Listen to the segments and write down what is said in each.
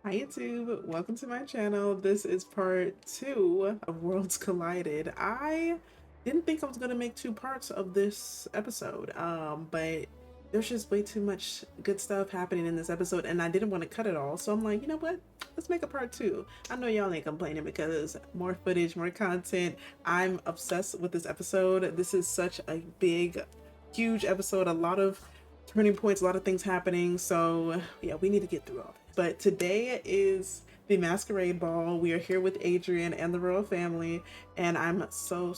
Hi YouTube, welcome to my channel. This is part 2 of Worlds Collided. I didn't think I was going to make 2 parts of this episode, but there's just way too much good stuff happening in this episode and I didn't want to cut it all. So I'm like, you know what? Let's make a part 2. I know y'all ain't complaining because more footage, more content. I'm obsessed with this episode. This is such a big, huge episode. A lot of turning points, a lot of things happening. So yeah, we need to get through all this. But today is the masquerade ball. We are here with Adrian and the royal family, and I'm so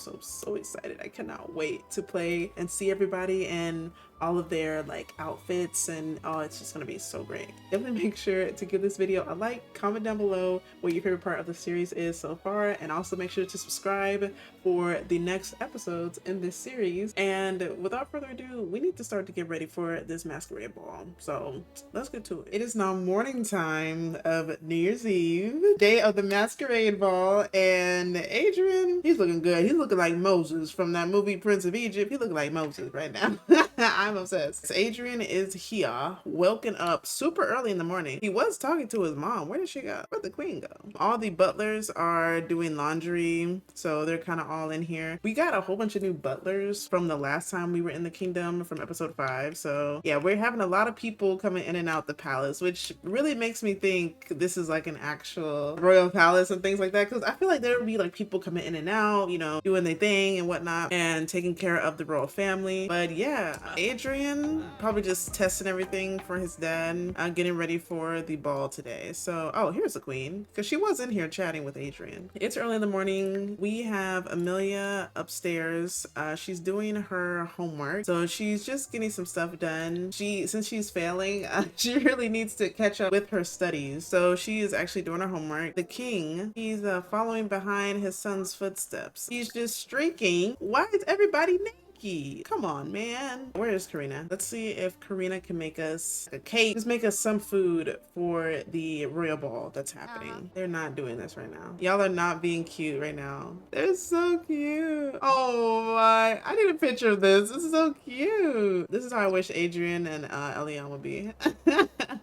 excited. I cannot wait to play and see everybody and all of their like outfits, and oh, it's just gonna be so great. Definitely make sure to give this video a like, comment down below what your favorite part of the series is so far, and also make sure to subscribe for the next episodes in this series. And without further ado, we need to start to get ready for this masquerade ball. So let's get to it. It is now morning time of New Year's Eve, day of the masquerade ball, and Adrian, he's looking good. He's looking like Moses from that movie Prince of Egypt. He looking like Moses right now. I'm obsessed. So Adrian is here, woken up super early in the morning. He was talking to his mom. Where did she go? Where'd the queen go? All the butlers are doing laundry, so they're kind of all in here. We got a whole bunch of new butlers from the last time we were in the kingdom from episode 5. So yeah, we're having a lot of people coming in and out the palace, which really makes me think this is like an actual royal palace and things like that. Cause I feel like there would be like people coming in and out, you know, doing their thing and whatnot and taking care of the royal family. But yeah, Adrian probably just testing everything for his dad, getting ready for the ball today. So, oh, here's the queen, because she was in here chatting with Adrian. It's early in the morning. We have Amelia upstairs. She's doing her homework, so she's just getting some stuff done. Since she's failing, she really needs to catch up with her studies. So she is actually doing her homework. The king, he's following behind his son's footsteps. He's just streaking. Why is everybody naked? Come on, man. Where is Karina? Let's see if Karina can make us a cake. Just make us some food for the royal ball that's happening. They're not doing this right now. Y'all are not being cute right now. They're so cute. Oh my, I need a picture of this. This is so cute. This is how I wish Adrian and Elian would be.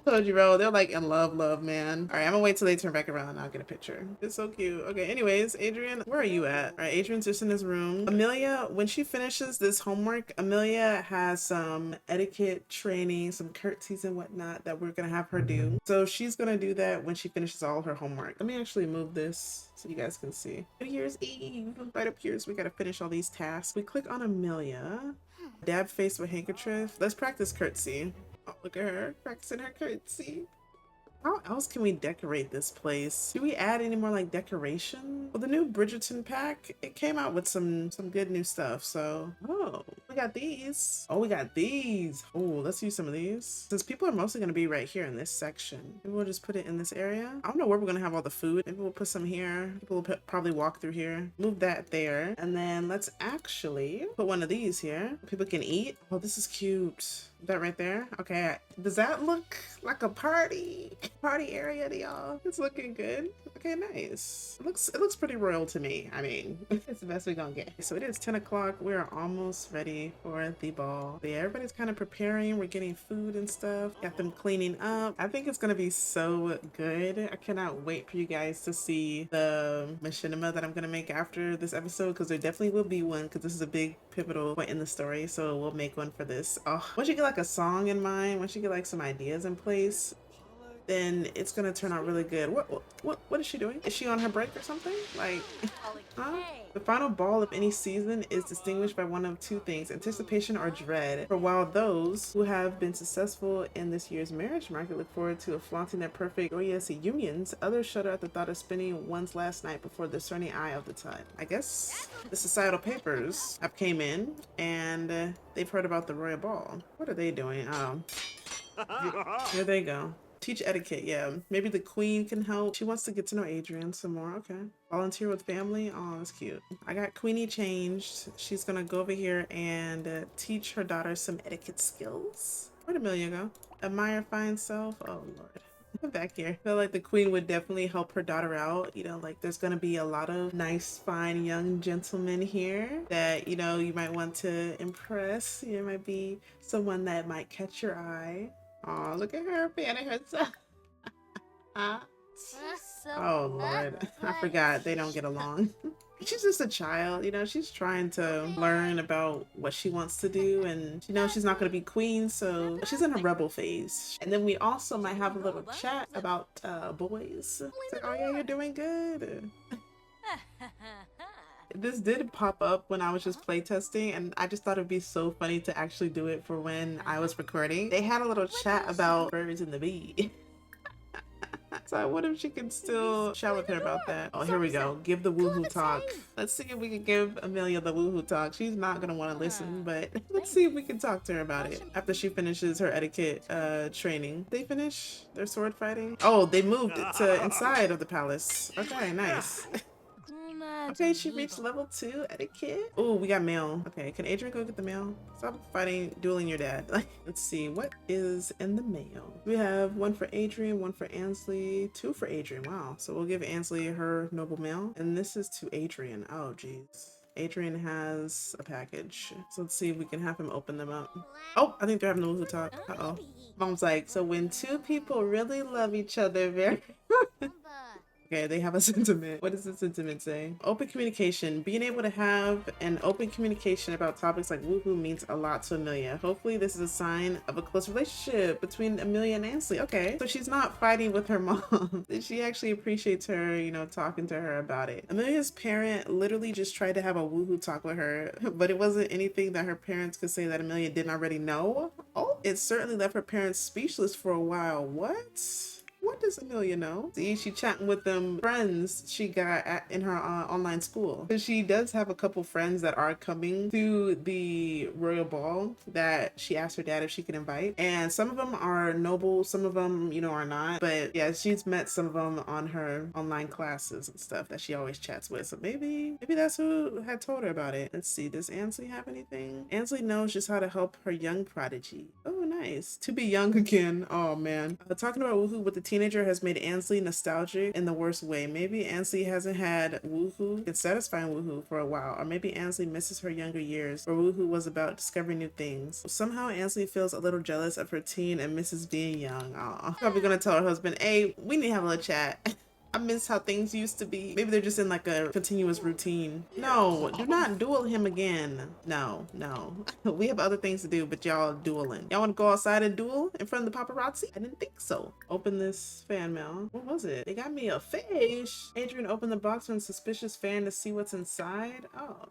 Told you, bro. They're like in love, man. All right, I'm gonna wait till they turn back around and I'll get a picture. It's so cute. Okay, anyways, Adrian, where are you at? All right, Adrian's just in his room. Amelia, when she finishes this homework, Amelia has some etiquette training, some curtsies and whatnot that we're gonna have her do. So she's gonna do that when she finishes all her homework. Let me actually move this so you guys can see. New Year's Eve, right up here, so we gotta finish all these tasks. We click on Amelia. Dab face with handkerchief. Let's practice curtsy. Oh, look at her practicing her curtsy. How else can we decorate this place? Do we add any more like decoration? Well, the new Bridgerton pack, it came out with some good new stuff. So, oh, we got these. Oh, we got these. Oh, let's use some of these. Since people are mostly going to be right here in this section, maybe we'll just put it in this area. I don't know where we're going to have all the food. Maybe we'll put some here. People will probably walk through here. Move that there. And then let's actually put one of these here. People can eat. Oh, this is cute. That right there. Okay, does that look like a party area to y'all? It's looking good. Okay, nice. It looks pretty royal to me. I mean, it's the best we're gonna get. So it is 10 o'clock. We are almost ready for the ball. Yeah, everybody's kind of preparing. We're getting food and stuff. Got them cleaning up. I think it's gonna be so good. I cannot wait for you guys to see the machinima that I'm gonna make after this episode, because there definitely will be one, because this is a big pivotal point in the story. So we'll make one for this. Oh, once you get like a song in mind, once you get like some ideas in place, then it's gonna turn out really good. What is she doing? Is she on her break or something? Like, huh? The final ball of any season is distinguished by one of two things: anticipation or dread. For while those who have been successful in this year's marriage market look forward to flaunting their perfect joyous unions, others shudder at the thought of spending one's last night before the discerning eye of the time. I guess the societal papers have came in and they've heard about the royal ball. What are they doing? Here they go. Teach etiquette, yeah. Maybe the queen can help. She wants to get to know Adrian some more. Okay. Volunteer with family. Oh, that's cute. I got Queenie changed. She's gonna go over here and teach her daughter some etiquette skills. Where'd Amelia go? Admire fine self. Oh, Lord. I'm back here. I feel like the queen would definitely help her daughter out. You know, like there's gonna be a lot of nice, fine young gentlemen here that, you know, you might want to impress. You might be someone that might catch your eye. Oh, look at her fanning herself. Oh Lord, I forgot they don't get along. She's just a child, you know, she's trying to learn about what she wants to do, and she knows she's not going to be queen, so she's in a rebel phase. And then we also might have a little chat about boys. It's like, oh yeah, you're doing good. This did pop up when I was just playtesting, and I just thought it'd be so funny to actually do it for when I was recording. They had a little chat about birds and the bee. So what if she can still chat with her about that? Oh, here we go. Give the woohoo talk. Let's see if we can give Amelia the woohoo talk. She's not gonna want to listen, but let's see if we can talk to her about it after she finishes her etiquette training. They finish their sword fighting? Oh, they moved it to inside of the palace. Okay, nice. Okay, she reached level 2 etiquette. Oh, we got mail. Okay, can Adrian go get the mail? Stop fighting, dueling your dad. Let's see, what is in the mail? We have one for Adrian, one for Ansley, 2 for Adrian. Wow, so we'll give Ansley her noble mail. And this is to Adrian. Oh, geez. Adrian has a package. So let's see if we can have him open them up. Oh, I think they're having the woohoo talk. Uh-oh. Mom's like, so when 2 people really love each other very Okay, they have a sentiment. What does the sentiment say? Open communication. Being able to have an open communication about topics like woohoo means a lot to Amelia. Hopefully this is a sign of a close relationship between Amelia and Ansley. Okay, so she's not fighting with her mom. She actually appreciates her, you know, talking to her about it. Amelia's parent literally just tried to have a woohoo talk with her, but it wasn't anything that her parents could say that Amelia didn't already know. Oh, it certainly left her parents speechless for a while. What? What does Amelia know? See, she chatting with them friends she got in her online school. Because she does have a couple friends that are coming to the royal ball that she asked her dad if she could invite. And some of them are noble, some of them, you know, are not. But yeah, she's met some of them on her online classes and stuff that she always chats with. So maybe that's who had told her about it. Let's see, does Ansley have anything? Ansley knows just how to help her young prodigy. Oh, nice. To be young again. Oh, man. Talking about woohoo with the teenager has made Ansley nostalgic in the worst way. Maybe Ansley hasn't had woohoo and satisfying woohoo for a while, or maybe Ansley misses her younger years where woohoo was about discovering new things. Somehow Ansley feels a little jealous of her teen and misses being young. Aw. Probably gonna tell her husband, hey, we need to have a little chat. I miss how things used to be. Maybe they're just in like a continuous routine. No, do not duel him again. No. We have other things to do, but y'all dueling. Y'all want to go outside and duel in front of the paparazzi? I didn't think so. Open this fan mail. What was it? They got me a fish. Adrian opened the box from a suspicious fan to see what's inside.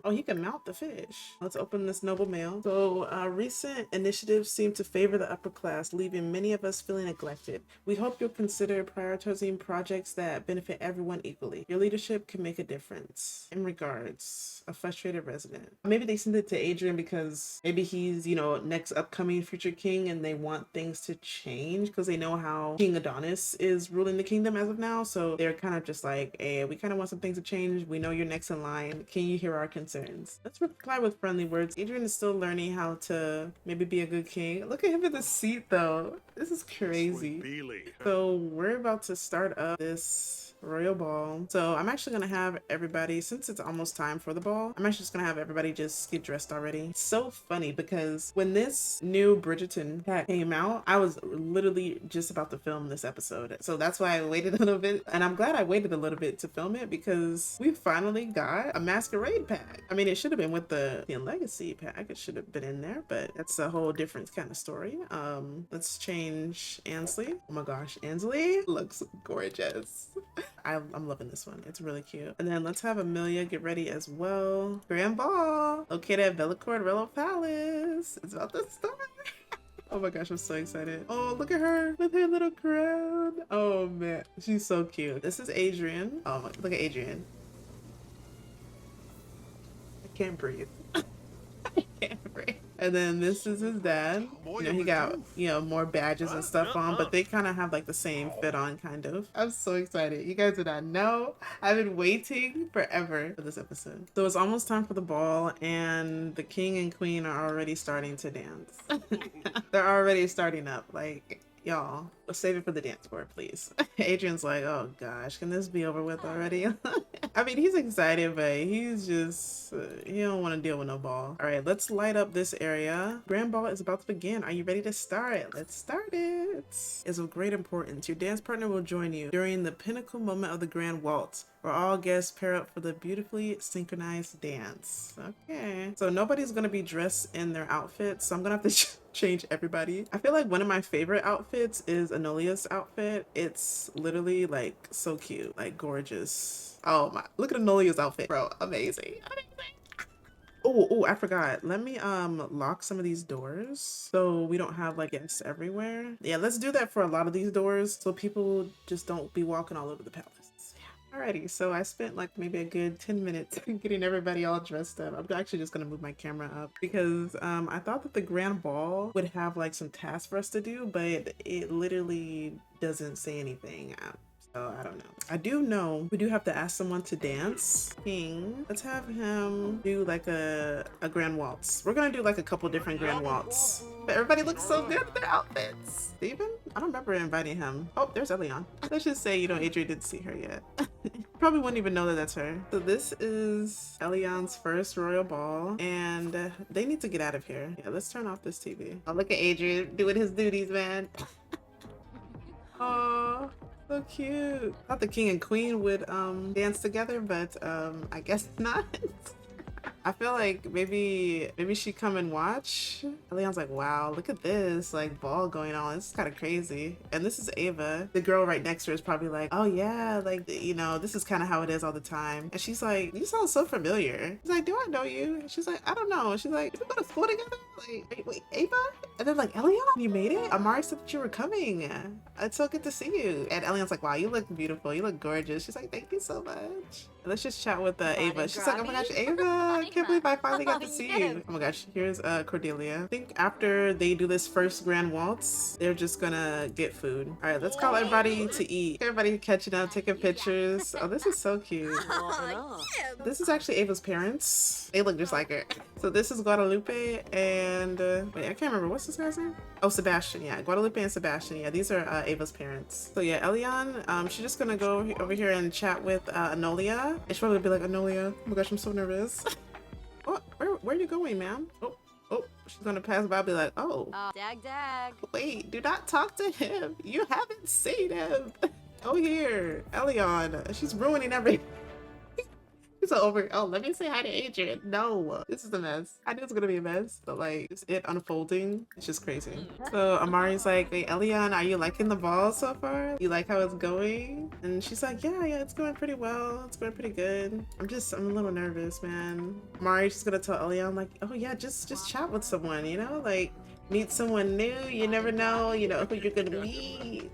Oh, he can mount the fish. Let's open this noble mail. So recent initiatives seem to favor the upper class, leaving many of us feeling neglected. We hope you'll consider prioritizing projects that benefit everyone equally. Your leadership can make a difference. In regards, a frustrated resident. Maybe they sent it to Adrian because maybe he's, you know, next upcoming future king and they want things to change because they know how King Adonis is ruling the kingdom as of now. So they're kind of just like, hey, we kind of want some things to change. We know you're next in line. Can you hear our concerns? Let's reply with friendly words. Adrian is still learning how to maybe be a good king. Look at him in the seat though. This is crazy. So we're about to start up this royal ball. So I'm actually gonna have everybody, since it's almost time for the ball, I'm actually just gonna have everybody just get dressed already. It's so funny because when this new Bridgerton pack came out, I was literally just about to film this episode. So that's why I waited a little bit, and I'm glad I waited a little bit to film it because we finally got a masquerade pack. I mean, it should have been with the Legacy pack. It should have been in there, but that's a whole different kind of story. Let's change Ansley. Oh my gosh, Ansley looks gorgeous. I'm loving this one. It's really cute. And then let's have Amelia get ready as well. Grand ball located at Bellecourt Royal Palace. It's about to start. Oh my gosh, I'm so excited. Oh, look at her with her little crown. Oh man, she's so cute. This is Adrian. Oh my, look at Adrian. I can't breathe. I can't breathe. And then this is his dad. You know, he got, you know, more badges and stuff on, but they kind of have like the same fit on, kind of. I'm so excited. You guys did not know. I've been waiting forever for this episode. So it's almost time for the ball, and the king and queen are already starting to dance. They're already starting up. Like, y'all, let's save it for the dance floor, please. Adrian's like, oh gosh, can this be over with already? I mean, he's excited, but he's just, he don't want to deal with no ball. All right, let's light up this area. Grand ball is about to begin. Are you ready to start? Let's start it. It's of great importance. Your dance partner will join you during the pinnacle moment of the grand waltz, where all guests pair up for the beautifully synchronized dance. Okay. So nobody's going to be dressed in their outfits, so I'm going to have to change everybody. I feel like one of my favorite outfits is Anolia's outfit. It's literally like so cute, like gorgeous. Oh my, look at Anolia's outfit, bro. Amazing. Oh, I forgot. Let me lock some of these doors so we don't have like guests everywhere. Yeah, let's do that for a lot of these doors so people just don't be walking all over the palace. Alrighty, so I spent like maybe a good 10 minutes getting everybody all dressed up. I'm actually just gonna move my camera up because I thought that the grand ball would have like some tasks for us to do, but it literally doesn't say anything. So I don't know. I do know we do have to ask someone to dance. King, let's have him do like a grand waltz. We're gonna do like a couple different grand waltz. But everybody looks so good in their outfits. Steven? I don't remember inviting him. Oh, there's Elion. Let's just say, you know, Adrian didn't see her yet. Probably wouldn't even know that that's her. So this is Elion's first royal ball and they need to get out of here. Yeah, let's turn off this TV. Oh, look at Adrian doing his duties, man. Oh. So cute. Thought the king and queen would dance together, but I guess not. I feel like maybe she come and watch. Leon's like, wow, look at this like ball going on. This is kind of crazy. And this is Ava. The girl right next to her is probably like, oh yeah, like, you know, this is kind of how it is all the time. And she's like, you sound so familiar. She's like, do I know you? She's like, I don't know. She's like, did we go to school together? Like, wait, Ava? And they're like, Elion, you made it? Amari said that you were coming. It's so good to see you. And Elion's like, wow, you look beautiful. You look gorgeous. She's like, thank you so much. Let's just chat with Ava. She's like, oh my gosh, Ava, I can't believe I finally got to see you. Oh my gosh, here's Cordelia. I think after they do this first grand waltz, they're just gonna get food. All right, let's call everybody to eat. Everybody catching up, taking pictures. Oh, this is so cute. This is actually Ava's parents. They look just like her. So this is Guadalupe and, wait, I can't remember. What's this guy's name? Oh, Sebastian. Yeah, Guadalupe and Sebastian. Yeah, these are Ava's parents. So yeah, Elion, she's just gonna go over here and chat with Anolia. And she'll probably be like, Anolia, oh my gosh, I'm so nervous. Oh, where are you going, ma'am? Oh, she's gonna pass by and be like, oh. Dag. Wait, do not talk to him. You haven't seen him. Oh, here, Elion. She's ruining everything. So over, oh, let me say hi to Adrian. No, this is a mess. I knew it was gonna be a mess, but like it unfolding, it's just crazy. So Amari's like, hey, Elion, are you liking the ball so far? You like how it's going? And she's like, yeah, it's going pretty well. It's going pretty good. I'm a little nervous, man. Amari's just gonna tell Elion like, oh yeah, just chat with someone, you know, like meet someone new. You never know, you know, who you're gonna meet.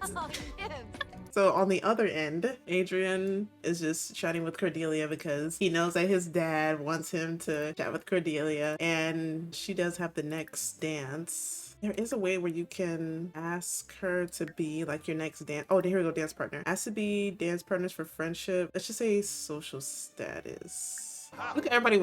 So on the other end, Adrian is just chatting with Cordelia because he knows that his dad wants him to chat with Cordelia, and she does have the next dance. There is a way where you can ask her to be like your next dance. Oh, here we go, dance partner. Ask to be dance partners for friendship. Let's just say social status. Look at everybody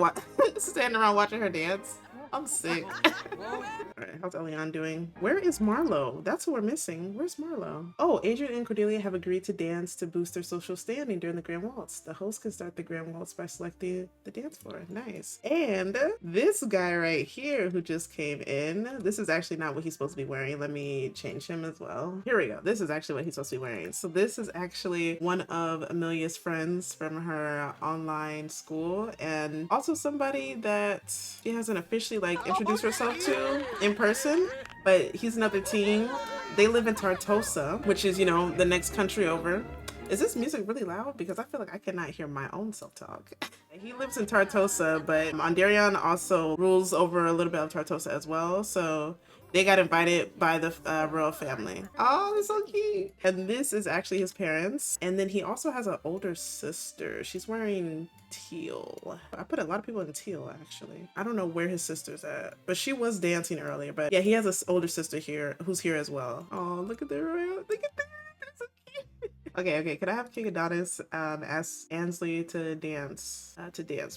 standing around watching her dance. I'm sick. Alright, how's Elion doing? Where is Marlo? That's who we're missing. Where's Marlo? Oh, Adrian and Cordelia have agreed to dance to boost their social standing during the grand waltz. The host can start the grand waltz by selecting the dance floor. Nice. And this guy right here who just came in, this is actually not what he's supposed to be wearing. Let me change him as well. Here we go. This is actually what he's supposed to be wearing. So this is actually one of Amelia's friends from her online school, and also somebody that she hasn't officially like introduced herself to in person, but he's another teen. They live in Tartosa, which is, you know, the next country over. Is this music really loud? Because I feel like I cannot hear my own self-talk. He lives in Tartosa, but Ondarion also rules over a little bit of Tartosa as well. So they got invited by the royal family. Oh, that's so cute. And this is actually his parents. And then he also has an older sister. She's wearing teal. I put a lot of people in teal, actually. I don't know where his sister's at, but she was dancing earlier. But yeah, he has an older sister here who's here as well. Oh, look at their royal. Look at that. That's so cute. Okay. Could I have King Adonis ask Ansley to dance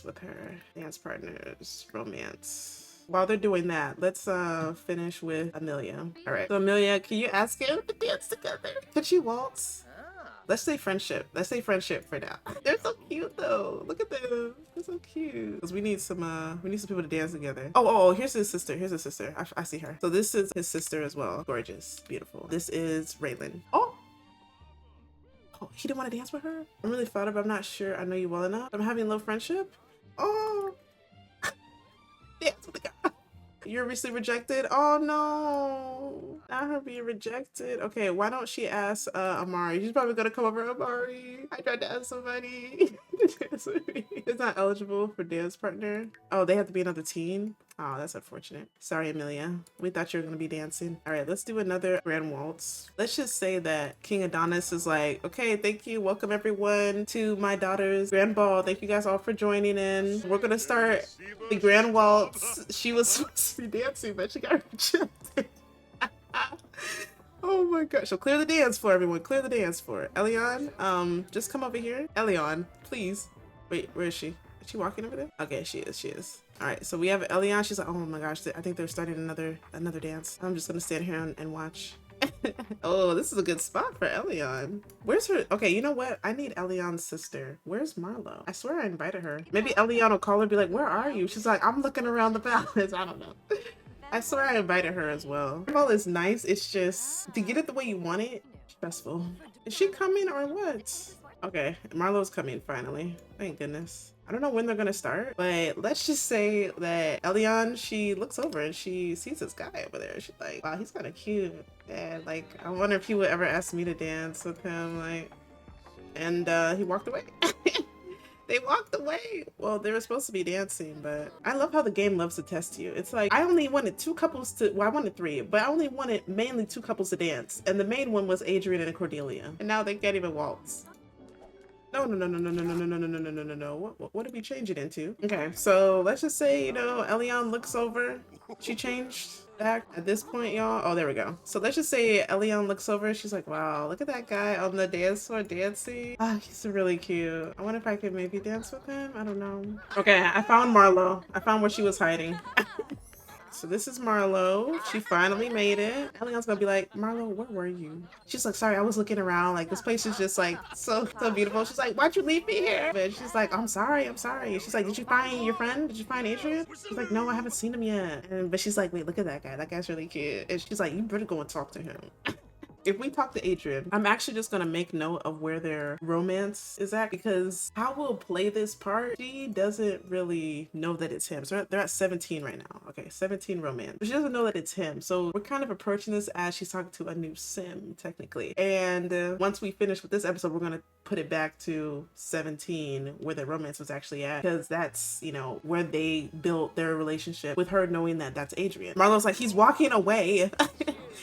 with her dance partners romance? While they're doing that, let's finish with Amelia. All right, so Amelia, can you ask him to dance together? Could you waltz? Let's say friendship. Let's say friendship for now. They're so cute though. Look at them. They're so cute. Cause we need some people to dance together. Oh, here's his sister. Here's his sister. I see her. So this is his sister as well. Gorgeous. Beautiful. This is Raylan. Oh, he didn't want to dance with her? I'm really flattered, but I'm not sure I know you well enough. I'm having a little friendship. Oh, dance with the guy. You're recently rejected? Oh no. Not her being rejected. Okay, why don't she ask Amari? She's probably gonna come over. Amari, I tried to ask somebody. It's not eligible for dance partner. Oh, they have to be another teen. Oh, that's unfortunate. Sorry, Amelia. We thought you were gonna be dancing. All right, let's do another grand waltz. Let's just say that King Adonis is like, okay, thank you. Welcome everyone to my daughter's grand ball. Thank you guys all for joining in. We're gonna start the grand waltz. She was supposed to be dancing, but she got rejected. Oh my gosh. So clear the dance floor, everyone. Clear the dance floor. Elion, just come over here. Elion, please. Wait, where is she? Is she walking over there? Okay, she is. All right, so we have Elion. She's like, oh my gosh, I think they're starting another dance. I'm just gonna stand here and watch. Oh, this is a good spot for Elion. Where's her? Okay, you know what? I need Elion's sister. Where's Marlo? I swear I invited her. Maybe Elion will call her and be like, where are you? She's like, I'm looking around the palace. I don't know. I swear I invited her as well. All is nice. It's just to get it the way you want it, stressful. Is she coming or what? Okay, Marlo's coming finally. Thank goodness. I don't know when they're gonna start, but let's just say that Elion, she looks over and she sees this guy over there. She's like, wow, he's kind of cute. And like, I wonder if he would ever ask me to dance with him. Like, and he walked away. They walked away. Well, they were supposed to be dancing, but I love how the game loves to test you. It's like, I only wanted two couples to, well, I wanted three, but I only wanted mainly two couples to dance. And the main one was Adrian and Cordelia. And now they can't even waltz. No. What did we change it into? Okay, so let's just say, you know, Elion looks over. She changed back at this point, y'all. Oh, there we go. So let's just say Elion looks over. She's like, wow, look at that guy on the dance floor dancing. Ah, he's really cute. I wonder if I could maybe dance with him. I don't know. Okay, I found Marlo. I found where she was hiding. So this is Marlo. She finally made it. Elion's gonna be like, Marlo, where were you? She's like, sorry, I was looking around. Like, this place is just like so beautiful. She's like, why'd you leave me here? But she's like, I'm sorry. She's like, did you find your friend? Did you find Adrian? She's like, no, I haven't seen him yet. But she's like, wait, look at that guy. That guy's really cute. And she's like, you better go and talk to him. If we talk to Adrian, I'm actually just gonna make note of where their romance is at, because how we'll play this part, she doesn't really know that it's him. So they're at 17 right now. Okay, 17 romance. But she doesn't know that it's him. So we're kind of approaching this as she's talking to a new sim, technically. And once we finish with this episode, we're gonna put it back to 17 where the romance was actually at, because that's, you know, where they built their relationship, with her knowing that that's Adrian. Marlo's like, he's walking away.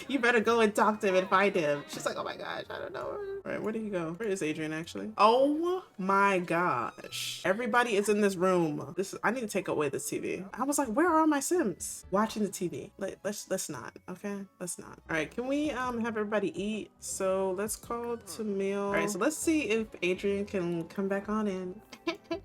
You better go and talk to him and find him. She's like, oh my gosh, I don't know. All right, where did he go? Where is Adrian actually? Oh my gosh. Everybody is in this room. I need to take away this TV. I was like, where are my Sims? Watching the TV. Let's not, okay? Let's not. All right, can we have everybody eat? So let's call to meal. All right, so let's see if Adrian can come back on in.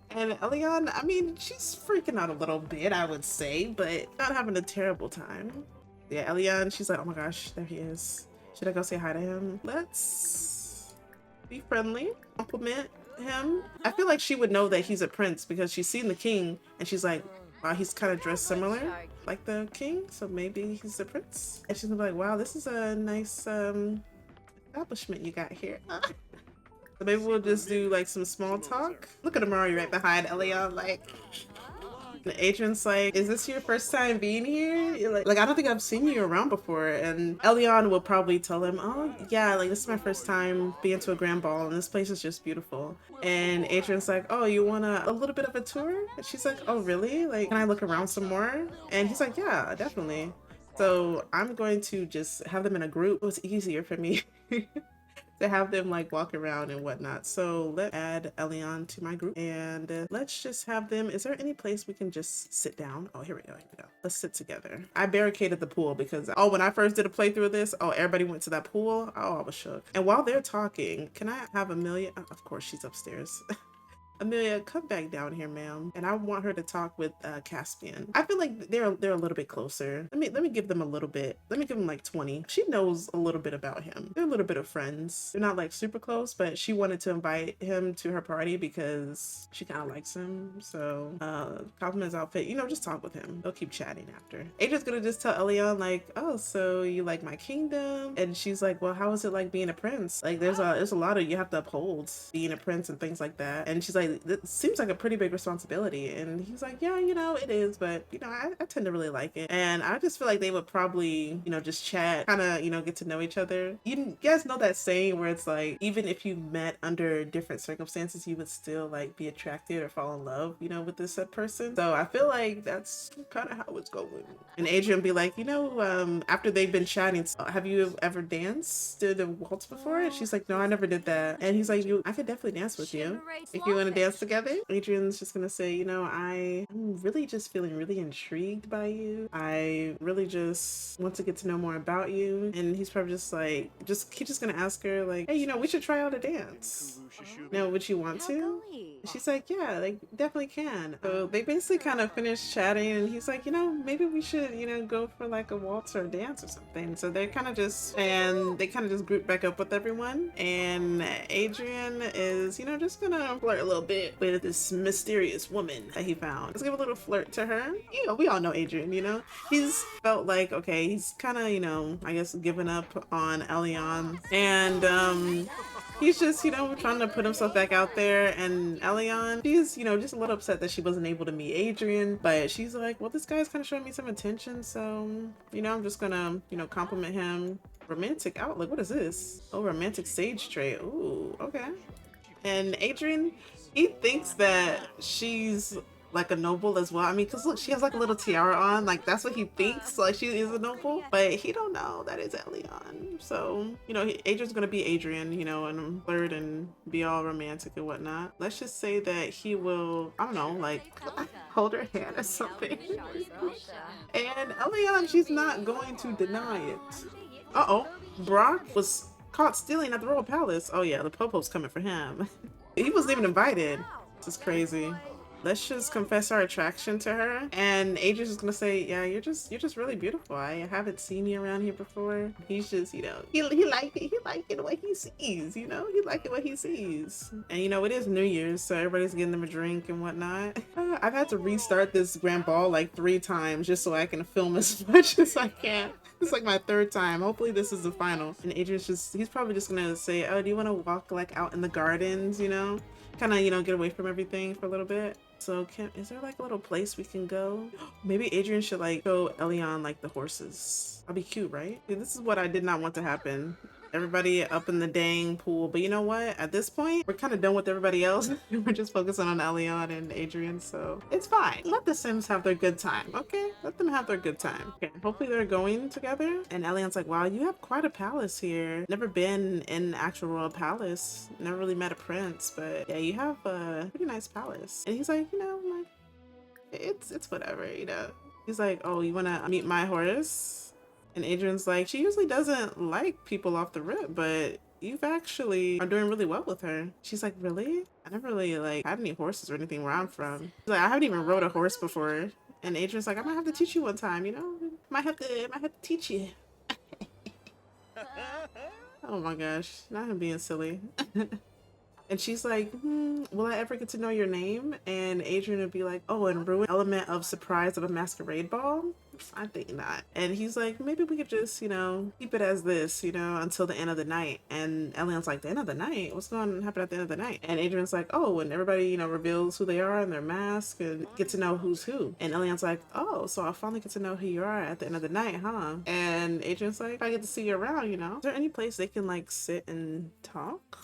And Elion, I mean, she's freaking out a little bit, I would say, but not having a terrible time. Yeah, Elion, she's like, oh my gosh, there he is. Should I go say hi to him? Let's be friendly, compliment him. I feel like she would know that he's a prince because she's seen the king and she's like, wow, he's kind of dressed similar like the king, so maybe he's the prince. And she's gonna be like, wow, this is a nice establishment you got here. So maybe we'll just do like some small talk. Look at Amari right behind Elion, like. And Adrian's like, is this your first time being here? You're like, I don't think I've seen you around before. And Elion will probably tell him, oh yeah, like this is my first time being to a grand ball and this place is just beautiful. And Adrian's like, oh, you want a little bit of a tour? And she's like, oh really? Like, can I look around some more? And he's like, yeah, definitely. So I'm going to just have them in a group. It was easier for me to have them like walk around and whatnot. So let's add Elion to my group and let's just have them. Is there any place we can just sit down? Oh, here we go. Let's sit together. I barricaded the pool because, oh, when I first did a playthrough of this, oh, everybody went to that pool. Oh, I was shook. And while they're talking, can I have Amelia? Oh, of course, she's upstairs. Amelia, come back down here, ma'am. And I want her to talk with Caspian. I feel like they're a little bit closer. Let me give them a little bit. Let me give them like 20. She knows a little bit about him. They're a little bit of friends. They're not like super close, but she wanted to invite him to her party because she kind of likes him. So compliment his outfit. You know, just talk with him. They'll keep chatting after. Adrian's gonna just tell Elion like, oh, so you like my kingdom? And she's like, well, how is it like being a prince? Like there's a lot of you have to uphold being a prince and things like that. And she's like, it seems like a pretty big responsibility. And he's like, yeah, you know, it is, but you know, I tend to really like it. And I just feel like they would probably, you know, just chat, kind of, you know, get to know each other. You guys know that saying where it's like, even if you met under different circumstances, you would still like be attracted or fall in love, you know, with this said person. So I feel like that's kind of how it's going. And Adrian be like, you know, after they've been chatting, have you ever danced, did a waltz before? And she's like, no, I never did that. And he's like, I could definitely dance with you if you want to dance together. Adrian's just gonna say, you know, I'm really just feeling really intrigued by you. I really just want to get to know more about you. And he's probably just like, he's just gonna ask her like, hey, you know, we should try out a dance. Now, would you want to? She's like, yeah, like definitely can. So they basically kind of finished chatting and he's like, you know, maybe we should, you know, go for like a waltz or a dance or something. So they kind of just group back up with everyone. And Adrian is, you know, just gonna flirt a little bit with this mysterious woman that he found. Let's give a little flirt to her. You know, we all know Adrian, you know, he's felt like, okay, he's kind of, you know, I guess given up on Elion. And he's just, you know, trying to put himself back out there. And Elion, she's, you know, just a little upset that she wasn't able to meet Adrian, but she's like, well, this guy's kind of showing me some attention, so, you know, I'm just gonna, you know, compliment him. Romantic outlook, what is this? Oh, romantic sage trait. Ooh, okay. And Adrian, he thinks that she's like a noble as well. I mean, because look, she has like a little tiara on. Like, that's what he thinks. Like, she is a noble. But he don't know that it's Elion. So, you know, Adrian's going to be Adrian, you know, and flirt and be all romantic and whatnot. Let's just say that he will, I don't know, like, hold her hand or something. And Elion, she's not going to deny it. Uh-oh. Brock was caught stealing at the royal palace. Oh yeah, the popo's coming for him. He wasn't even invited. This is crazy. Let's just confess our attraction to her. And Adrian's just gonna say, yeah, you're just really beautiful. I haven't seen you around here before. He's just, you know, he liked it. He liked it what he sees, you know? He liked it what he sees. And you know, it is New Year's, so everybody's getting them a drink and whatnot. I've had to restart this grand ball like 3 times just so I can film as much as I can. It's like my 3rd time. Hopefully this is the final. And Adrian's he's probably just gonna say, oh, do you want to walk like out in the gardens, you know? Kind of, you know, get away from everything for a little bit. So is there like a little place we can go? Maybe Adrian should like show Elion like the horses. That'd be cute, right? See, this is what I did not want to happen. Everybody up in the dang pool. But you know what? At this point, we're kind of done with everybody else. We're just focusing on Elion and Adrian, so it's fine. Let the Sims have their good time, okay? Let them have their good time. Okay, hopefully they're going together. And Elion's like, wow, you have quite a palace here. Never been in the actual royal palace. Never really met a prince, but yeah, you have a pretty nice palace. And he's like, you know, like, it's whatever, you know? He's like, oh, you want to meet my horse? And Adrian's like, she usually doesn't like people off the rip, but you've actually are doing really well with her. She's like, really? I never really like had any horses or anything where I'm from. She's like, I haven't even rode a horse before. And Adrian's like, I might have to teach you one time, you know? Might have to teach you. Oh my gosh, not him being silly. And she's like, will I ever get to know your name? And Adrian would be like, oh, and ruin element of surprise of a masquerade ball? I think not. And he's like, maybe we could just, you know, keep it as this, you know, until the end of the night. And Ellen's like, the end of the night? What's going to happen at the end of the night? And Adrian's like, oh, and everybody, you know, reveals who they are and their mask and get to know who's who. And Ellen's like, oh, so I'll finally get to know who you are at the end of the night, huh? And Adrian's like, I get to see you around, you know. Is there any place they can like sit and talk?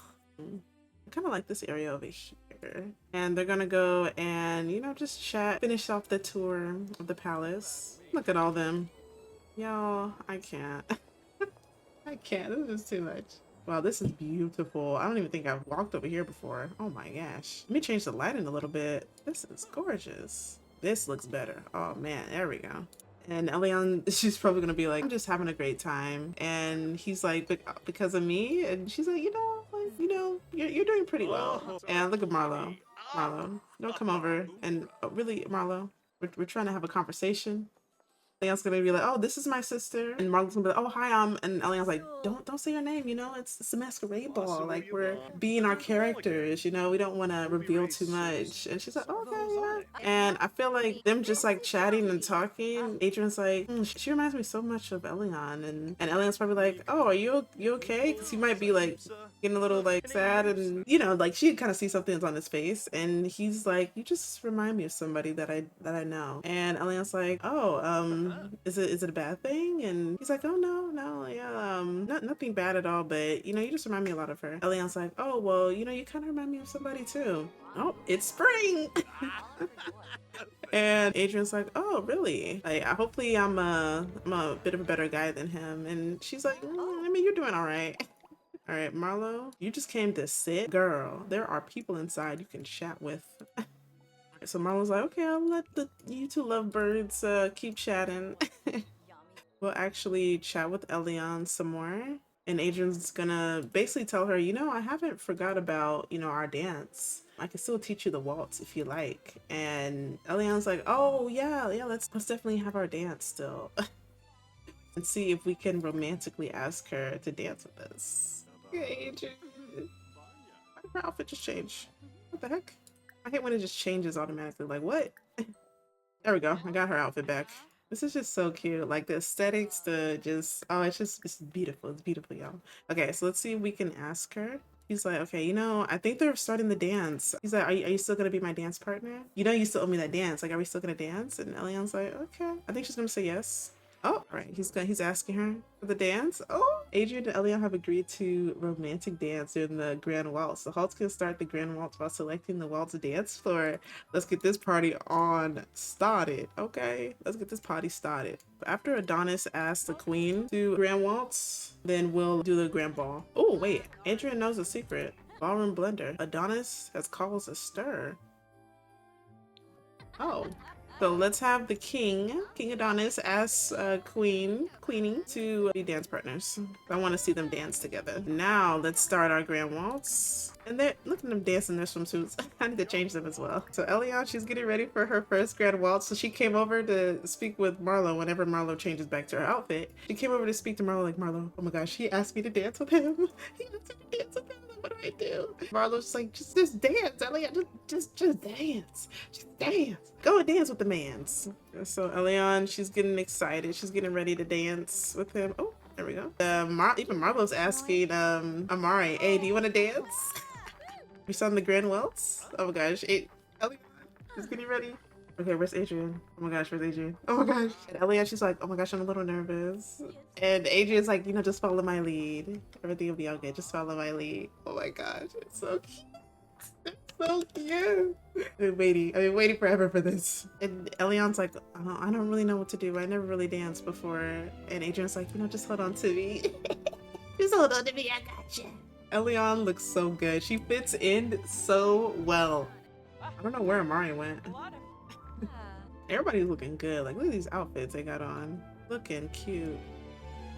Kind of like this area over here. And they're gonna go and, you know, just chat, finish off the tour of the palace. Look at all them. Y'all, I can't. I can't. This is too much. Wow, this is beautiful. I don't even think I've walked over here before. Oh my gosh. Let me change the lighting a little bit. This is gorgeous. This looks better. Oh man, there we go. And Elion, she's probably gonna be like, I'm just having a great time. And he's like, because of me? And she's like, you know, like, you know, you're doing pretty well. And look at Marlo. Marlo, don't come over. And oh, really, Marlo, we're trying to have a conversation. Leon's gonna be like, "Oh, this is my sister," and Marlon's gonna be like, "Oh, hi, and Leon's like, don't say your name. You know, it's a masquerade ball. Like we're being our characters. You know, we don't want to reveal too much." And she's like, oh, "Okay, yeah." And I feel like them just like chatting and talking. Adrian's like, she reminds me so much of Elion, and Elion's probably like, "Oh, are you okay?" Because he might be like getting a little like sad, and you know, like she kind of sees something's on his face, and he's like, "You just remind me of somebody that I know." And Elion's like, "Oh, is it a bad thing?" And he's like, "Oh, no, yeah, nothing bad at all, but you know, you just remind me a lot of her." Elion's like, "Oh, well, you know, you kind of remind me of somebody too." Oh, it's spring. And Adrian's like, "Oh, really? Like, hopefully I'm a bit of a better guy than him." And she's like, I mean, you're doing all right." All right, Marlo, you just came to sit. Girl, there are people inside you can chat with. So Marlo's like, "Okay, I'll let you two lovebirds keep chatting." We'll actually chat with Elion some more. And Adrian's gonna basically tell her, "You know, I haven't forgot about, you know, our dance. I can still teach you the waltz if you like." And Elion's like, "Oh yeah, let's definitely have our dance still." And see if we can romantically ask her to dance with us. Okay, Adrian. Why did her outfit just change? What the heck? I hate when it just changes automatically. Like, what? There we go. I got her outfit back. This is just so cute. Like the aesthetics, the just, oh, it's beautiful. It's beautiful, y'all. Okay, so let's see if we can ask her. He's like, "Okay, you know, I think they're starting the dance." He's like, are you still gonna be my dance partner? You know, you still owe me that dance. Like, are we still gonna dance?" And Elian's like, "Okay." I think she's gonna say yes. Oh, right. He's asking her for the dance. Oh, Adrian and Elian have agreed to romantic dance during the grand waltz. The Halts can start the grand waltz while selecting the waltz dance floor. Let's get this party on started. Okay, let's get this party started. After Adonis asks the queen to grand waltz, then we'll do the grand ball. Oh, wait. Adrian knows a secret. Ballroom blender. Adonis has caused a stir. Oh. So let's have the King Adonis, ask Queenie to be dance partners. I want to see them dance together. Now let's start our grand waltz. And they're look at them dancing in their swimsuits. I need to change them as well. So Elion, she's getting ready for her first grand waltz. So she came over to speak with Marlo whenever Marlo changes back to her outfit. She came over to speak to Marlo like, "Marlo, oh my gosh, he asked me to dance with him. He asked me to dance with him. What do I do?" Marlo's like, just dance, Elion. Just dance. Just dance. Go and dance with the mans. So Elion, she's getting excited. She's getting ready to dance with him. Oh, there we go. Even Marlo's asking Amari, "Hey, do you want to dance?" We saw in the grand welts. Oh my gosh. Elion is getting ready. Okay, where's Adrian? Oh my gosh, where's Adrian? Oh my gosh. And Elian, she's like, "Oh my gosh, I'm a little nervous." And Adrian's like, "You know, just follow my lead. Everything will be okay. Just follow my lead." Oh my gosh, it's so cute. It's so cute. I've been waiting forever for this. And Elion's like, I don't really know what to do. I never really danced before. And Adrian's like, "You know, just hold on to me." Just hold on to me, I got you. Elion looks so good. She fits in so well. I don't know where Amari went. Everybody's looking good. Like, look at these outfits they got on. Looking cute.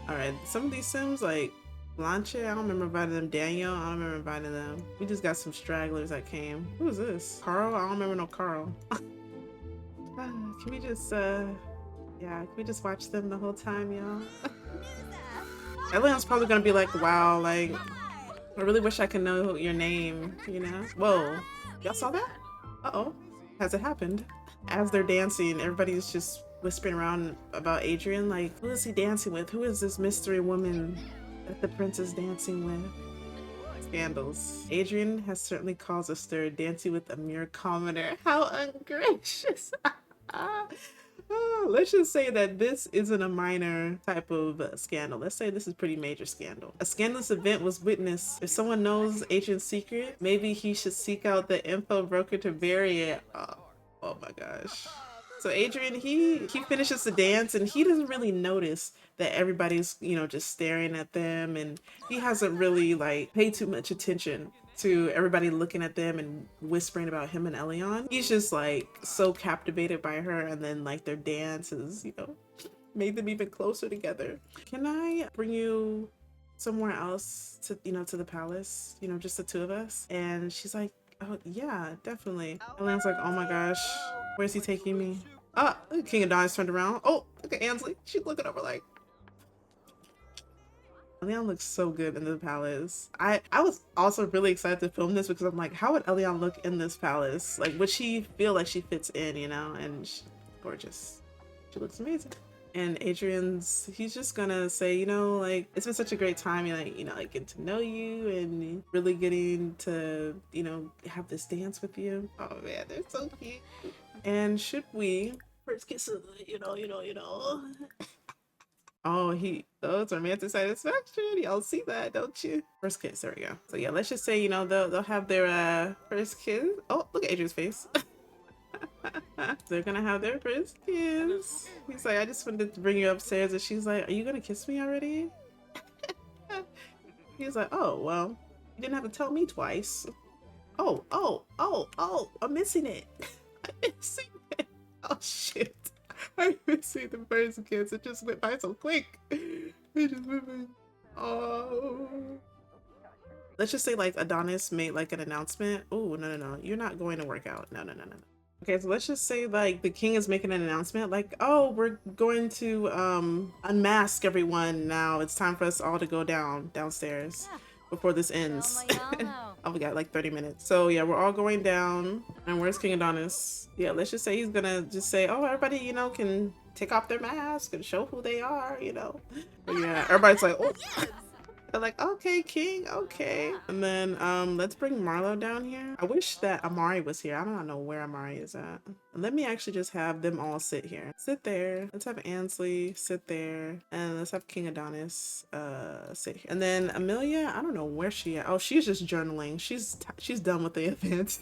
Alright, some of these Sims, like Blanche, I don't remember inviting them. Daniel, I don't remember inviting them. We just got some stragglers that came. Who is this? Carl? I don't remember no Carl. Can we just, can we just watch them the whole time, y'all? Everyone's probably gonna be like, "Wow, like, I really wish I could know your name," you know? Whoa. Y'all saw that? Uh-oh. Has it happened? As they're dancing, everybody's just whispering around about Adrian, like, who is he dancing with? Who is this mystery woman that the prince is dancing with? Scandals. Adrian has certainly caused a stir, dancing with a mere commoner. How ungracious. Let's just say that this isn't a minor type of scandal. Let's say this is a pretty major scandal. A scandalous event was witnessed. If someone knows Adrian's secret, maybe he should seek out the info broker to bury it. Oh my gosh. So Adrian, he finishes the dance and he doesn't really notice that everybody's, you know, just staring at them, and he hasn't really like paid too much attention to everybody looking at them and whispering about him and Elion. He's just like so captivated by her, and then like their dances, you know, made them even closer together. "Can I bring you somewhere else to, you know, to the palace, you know, just the two of us?" And she's like, Oh yeah, definitely. Ellen's like, oh my gosh, where's he taking me? Ah, King Adonis turned around. Oh, look at Ansley. She's looking over like, Elian looks so good in the palace. I was also really excited to film this because I'm like, how would Elian look in this palace? Like, would she feel like she fits in, you know? And she's gorgeous. She looks amazing. And Adrian's, he's just gonna say, you know, like, it's been such a great time, like getting to know you and really getting to, have this dance with you. Oh man, they're so cute. And should we first kiss, Oh, it's romantic satisfaction. Y'all see that, don't you? First kiss, there we go. So yeah, let's just say, they'll have their first kiss. Oh, look at Adrian's face. They're gonna have their first kiss. He's like, I just wanted to bring you upstairs, and she's like, are you gonna kiss me already? He's like, oh, well, you didn't have to tell me twice. Oh, I'm missing it. I'm missing it. Oh shit. I missing the first kiss. It just went by so quick. It just went by. Oh. Let's just say like Adonis made like an announcement. Oh, no. You're not going to work out. No. Okay, so let's just say like the king is making an announcement like, oh, we're going to unmask everyone now. It's time for us all to go downstairs before this ends. Oh, we got like 30 minutes. So yeah, we're all going down. And where's King Adonis? Yeah, let's just say he's gonna just say, oh, everybody, can take off their mask and show who they are, But yeah, everybody's like, oh. They're like, okay, King, okay. And then let's bring Marlo down here. I wish that Amari was here. I don't know where Amari is at. And let me actually just have them all sit here. Sit there. Let's have Ansley sit there. And let's have King Adonis sit here. And then Amelia, I don't know where she at. Oh, she's just journaling. She's done with the event.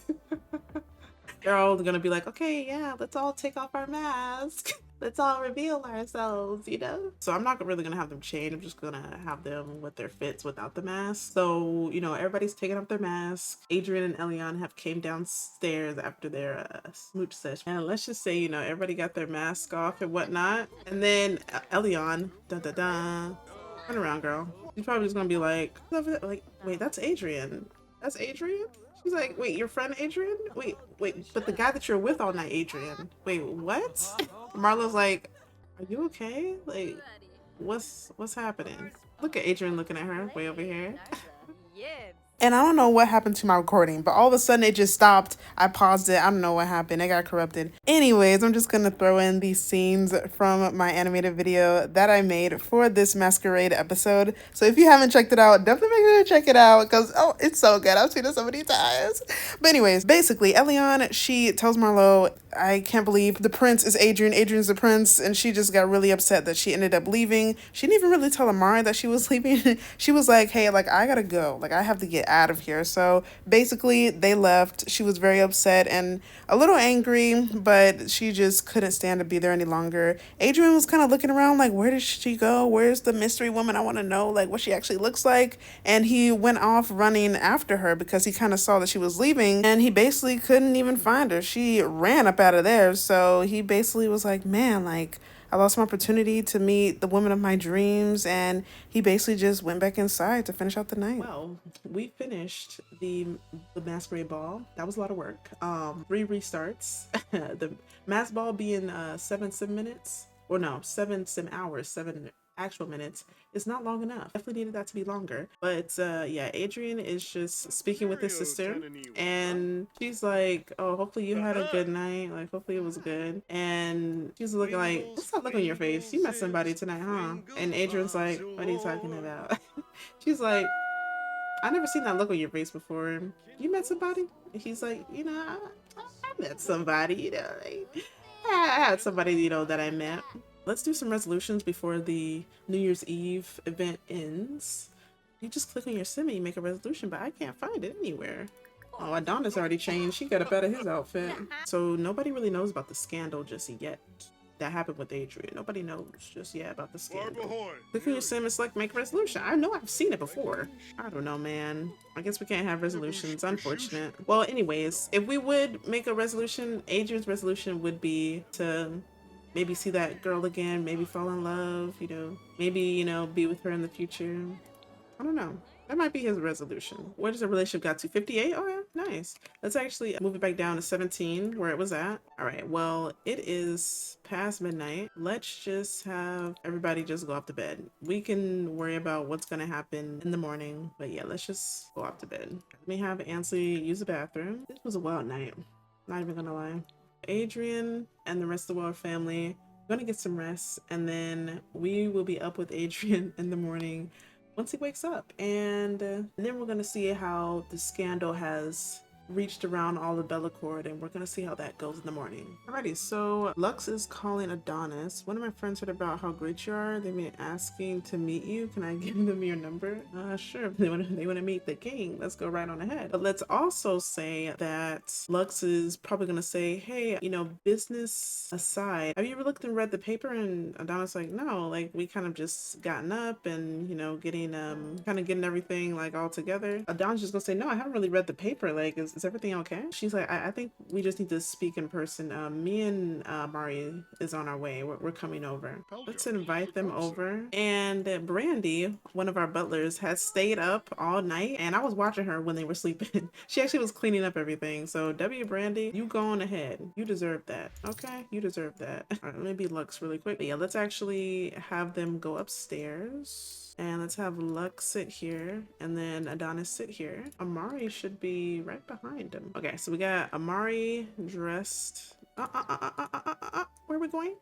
They're all gonna be like, okay, yeah, let's all take off our mask. Let's all reveal ourselves, So I'm not really gonna have them chained. I'm just gonna have them with their fits without the mask. So, everybody's taking off their mask. Adrian and Elian have came downstairs after their smooch session. And let's just say, everybody got their mask off and whatnot. And then Elian, turn around, girl. She's probably just gonna be like, wait, that's Adrian. That's Adrian? She's like, wait, your friend Adrian? Wait, but the guy that you're with all night, Adrian. Wait, what? Marlo's like, are you okay? Like, what's happening? Look at Adrian looking at her way over here. And I don't know what happened to my recording, but all of a sudden it just stopped. I paused it. I don't know what happened. It got corrupted. Anyways, I'm just going to throw in these scenes from my animated video that I made for this masquerade episode. So if you haven't checked it out, definitely make sure to check it out because, oh, it's so good. I've seen it so many times. But anyways, basically, Elian, she tells Marlo, I can't believe the prince is Adrian. Adrian's the prince. And she just got really upset that she ended up leaving. She didn't even really tell Amari that she was leaving. She was like, hey, like, I gotta go. Like, I have to get out of here. So basically they left. She was very upset and a little angry, but she just couldn't stand to be there any longer. Adrian was kind of looking around like, where did she go? Where's the mystery woman? I want to know like what she actually looks like. And he went off running after her because he kind of saw that she was leaving and he basically couldn't even find her. She ran up out of there. So he basically was like, man, like, I lost my opportunity to meet the woman of my dreams, and he basically just went back inside to finish out the night. Well, we finished the masquerade ball. That was a lot of work. 3 restarts. The mass ball being 7 sim minutes, or no, 7 sim hours, 7 actual minutes is not long enough. Definitely needed that to be longer. But yeah, Adrian is just speaking with his sister and she's like, oh, hopefully you had a good night. Like, hopefully it was good. And she's looking like, what's that look on your face? You met somebody tonight, huh? And Adrian's like, what are you talking about? She's like, I never seen that look on your face before. You met somebody? And he's like, I met somebody, like, I had somebody, that I met. Let's do some resolutions before the New Year's Eve event ends. You just click on your sim and you make a resolution, but I can't find it anywhere. Oh, Adonis already changed. He got up out of his outfit. So nobody really knows about the scandal just yet. That happened with Adrian. Nobody knows just yet about the scandal. Click on your sim and select make a resolution. I know I've seen it before. I don't know, man. I guess we can't have resolutions. Unfortunate. Well, anyways, if we would make a resolution, Adrian's resolution would be to maybe see that girl again, maybe fall in love, maybe, be with her in the future. I don't know. That might be his resolution. Where does the relationship got to? 58? Oh, yeah, nice. Let's actually move it back down to 17, where it was at. All right, well, it is past midnight. Let's just have everybody just go off to bed. We can worry about what's gonna happen in the morning, but yeah, let's just go off to bed. Let me have Ansley use the bathroom. This was a wild night, not even gonna lie. Adrian and the rest of our family gonna get some rest, and then we will be up with Adrian in the morning once he wakes up, and then we're gonna see how the scandal has reached around all of Bellacord, and we're gonna see how that goes in the morning. Alrighty, so Lux is calling Adonis. One of my friends heard about how great you are. They've been asking to meet you. Can I give them your number? Sure. They want to meet the king. Let's go right on ahead. But let's also say that Lux is probably gonna say, hey, you know, business aside, have you ever looked and read the paper? And Adonis like, no, like we kind of just gotten up and, you know, getting kind of getting everything like all together. Adonis just gonna say, no, I haven't really read the paper. Like, is everything okay? She's like, I think we just need to speak in person. Me and Mari is on our way. We're coming over. Let's invite them over. And Brandy, one of our butlers, has stayed up all night, and I was watching her when they were sleeping. She actually was cleaning up everything. So W Brandy, you go on ahead. You deserve that. Okay, you deserve that. All right, let me be Lux really quick. But yeah, let's actually have them go upstairs. And let's have Lux sit here, and then Adonis sit here. Amari should be right behind him. Okay, so we got Amari dressed. Where are we going?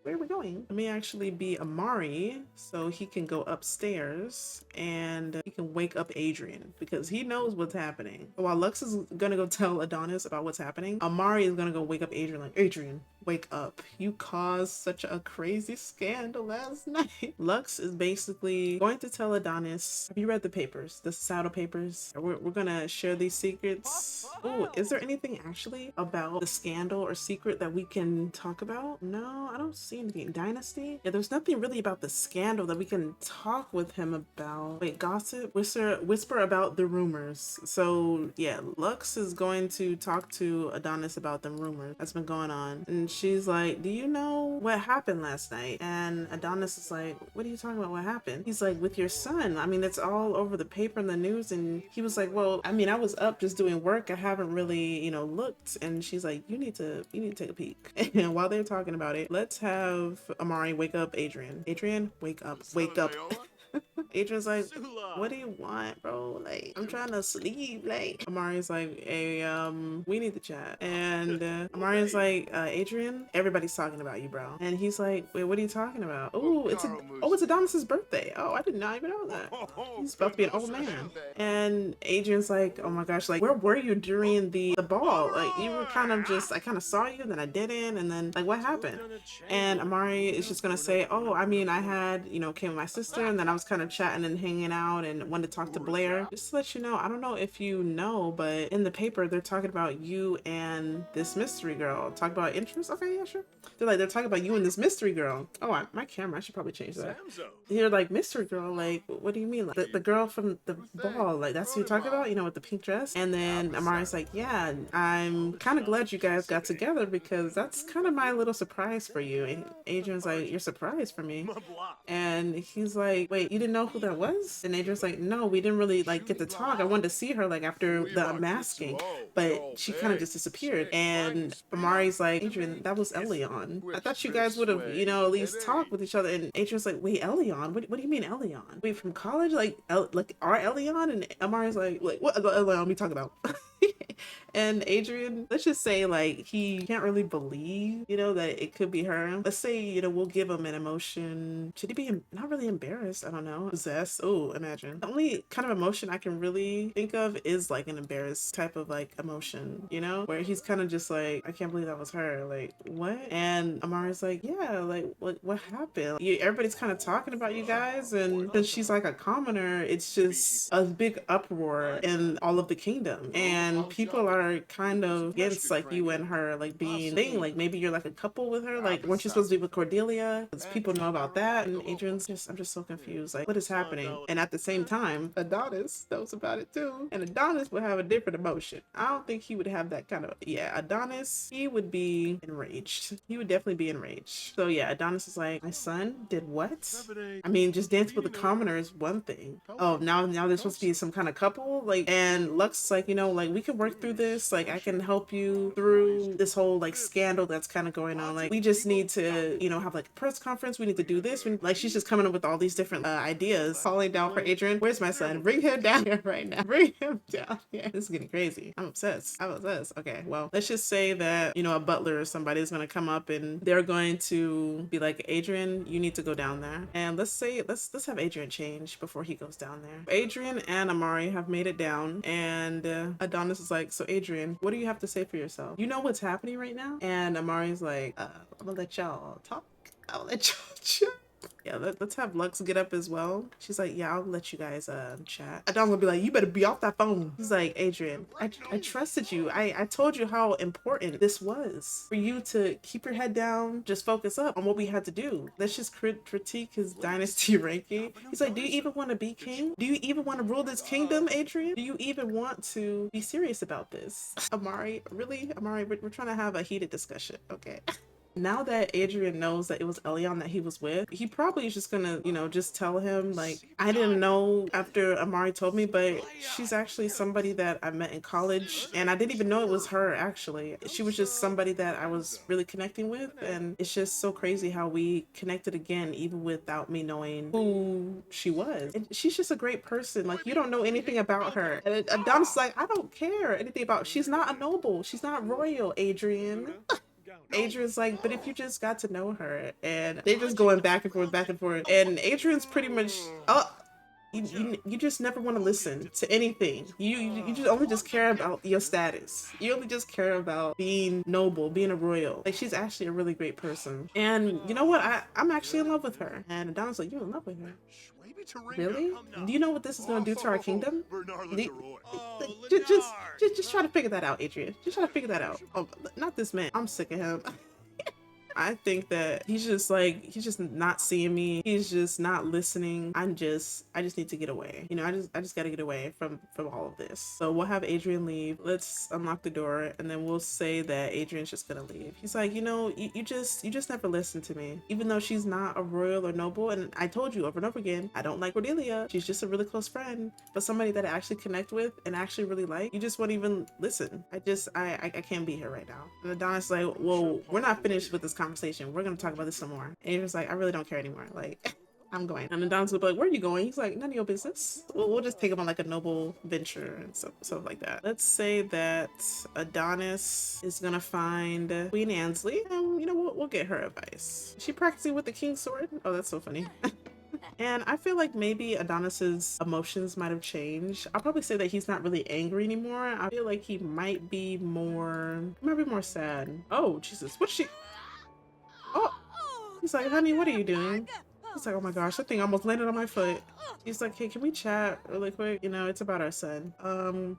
Where are we going? Let me actually be Amari so he can go upstairs and he can wake up Adrian because he knows what's happening. While Lux is gonna go tell Adonis about what's happening, Amari is gonna go wake up Adrian like, Adrian, wake up. You caused such a crazy scandal last night. Lux is basically going to tell Adonis, have you read the papers, the societal papers? We're gonna share these secrets. Oh, is there anything actually about the scandal or secret that we can talk about? No, I don't see anything. Dynasty? Yeah, there's nothing really about the scandal that we can talk with him about. Wait, gossip? Whisper about the rumors. So yeah, Lux is going to talk to Adonis about the rumors that's been going on. And she's like, do you know what happened last night? And Adonis is like, what are you talking about? What happened? He's like, with your son. I mean, it's all over the paper and the news. And he was like, well, I mean, I was up just doing work. I haven't really, you know, looked. And she's like, you need to take a peek. And while they're talking about it, let's have Amari wake up Adrian. Adrian, wake up. Wake up. Adrian's like, what do you want, bro? Like, I'm trying to sleep. Like, Amari's like, hey, we need to chat. And Amari's like, Adrian, everybody's talking about you, bro. And he's like, wait, what are you talking about? Oh, it's Adonis's birthday. Oh, I did not even know that. He's about to be an old man. And Adrian's like, oh my gosh, like, where were you during the ball? Like, you were kind of just, I kind of saw you, then I didn't, and then like, what happened? And Amari is just gonna say, oh, I mean, I had, you know, came with my sister, and then I was kind of chatting and hanging out and wanted to talk to Blair. Just to let you know, I don't know if you know, but in the paper they're talking about you and this mystery girl. Talk about interest? Okay, yeah, sure. They're talking about you and this mystery girl. Oh, my camera, I should probably change that. You're like, mystery girl, like, what do you mean? Like, the girl from the ball, like, that's who you're talking about, you know, with the pink dress? And then Amari's like, yeah, I'm kind of glad you guys got together because that's kind of my little surprise for you. And Adrian's like, you're surprised for me? And he's like, wait, you didn't know who that was? And Adrian's like, no, we didn't really like get to talk. I wanted to see her like after the unmasking, but she kind of just disappeared. And Amari's like, Adrian, that was Elion. I thought you guys would have, you know, at least talked with each other. And Adrian's like, wait, Elion? What do you mean Elion? Wait, from college? Like our Elion? And Amari's like what Elion are we talking about? And Adrian, let's just say like he can't really believe, you know, that it could be her. Let's say, you know, we'll give him an emotion. Should he be not really embarrassed? I don't know. Possessed? Oh, imagine. The only kind of emotion I can really think of is like an embarrassed type of like emotion, you know, where he's kind of just like, I can't believe that was her. Like, what? And Amari's like, yeah, like what happened? Everybody's kind of talking about you guys, and since she's like a commoner, it's just a big uproar in all of the kingdom, and people are are kind of against like you and her like being thing. Like maybe you're like a couple with her. Like weren't you supposed to be with Cordelia? Because people know about that. And Adrian's just, I'm just so confused. Like what is happening? And at the same time, Adonis knows about it too. And Adonis would have a different emotion. I don't think he would have that kind of, yeah, Adonis, he would be enraged. He would definitely be enraged. So yeah, Adonis is like, my son did what? I mean, just dance with a commoner is one thing. Oh, now there's supposed to be some kind of couple? Like, and Lux is like, you know, like we can work through this. Like I can help you through this whole like scandal that's kind of going on. Like we just need to, you know, have like a press conference. We need to do this. Like she's just coming up with all these different ideas. Falling down for Adrian. Where's my son? Bring him down here right now. Bring him down here. This is getting crazy. I'm obsessed. I'm obsessed. Okay, well, let's just say that, you know, a butler or somebody is going to come up and they're going to be like, Adrian, you need to go down there. And let's have Adrian change before he goes down there. Adrian and Amari have made it down, and Adonis is like, so Adrian, what do you have to say for yourself? You know what's happening right now? And Amari's like, I'm gonna let y'all talk. I'll let y'all chat. Yeah, let's have Lux get up as well. She's like, yeah, I'll let you guys chat. Adon's gonna be like, you better be off that phone. He's like, Adrian, I trusted you. I told you how important this was for you to keep your head down, just focus up on what we had to do. Let's just critique his dynasty ranking. He's like, do you even want to be king? Do you even want to rule this kingdom, Adrian? Do you even want to be serious about this? Amari, really? Amari, we're trying to have a heated discussion, okay? Now that Adrian knows that it was Elion that he was with, he probably is just gonna, you know, just tell him, like, I didn't know after Amari told me, but she's actually somebody that I met in college, and I didn't even know it was her, actually. She was just somebody that I was really connecting with, and it's just so crazy how we connected again, even without me knowing who she was. And she's just a great person. Like, you don't know anything about her. And Adonis like, I don't care anything about, she's not a noble. She's not royal, Adrian. Adrian's like, but if you just got to know her, and they're just going back and forth, and Adrian's pretty much, you just never want to listen to anything. You just only just care about your status. You only just care about being noble, being a royal. Like, she's actually a really great person. And you know what? I'm actually in love with her. And Adonis like, you're in love with her? Really? Do you know what this is going to do to our kingdom? Just try to figure that out, Adrian. Just try to figure that out. Oh, not this man. I'm sick of him. I think that he's just not seeing me. He's just not listening. I just need to get away. You know, I just gotta get away from all of this. So we'll have Adrian leave. Let's unlock the door, and then we'll say that Adrian's just gonna leave. He's like, you know, you just never listen to me. Even though she's not a royal or noble, and I told you over and over again, I don't like Cordelia. She's just a really close friend, but somebody that I actually connect with and actually really like. You just won't even listen. I can't be here right now. And Adonis like, well, we're not finished with this conversation. We're gonna talk about this some more. And Adrian's like, I really don't care anymore. Like, I'm going. And then Don's will be like, where are you going? He's like, none of your business. We'll just take him on like a noble venture and stuff like that. Let's say that Adonis is gonna find Queen Ansley, and you know, we'll get her advice. Is she practicing with the king's sword? Oh, that's so funny. And I feel like maybe Adonis's emotions might have changed. I'll probably say that he's not really angry anymore. I feel like he might be more sad. Oh, Jesus, what's she? Oh, he's like, honey, what are you doing? He's like, oh my gosh, that thing almost landed on my foot. He's like, hey, can we chat really quick? You know, it's about our son.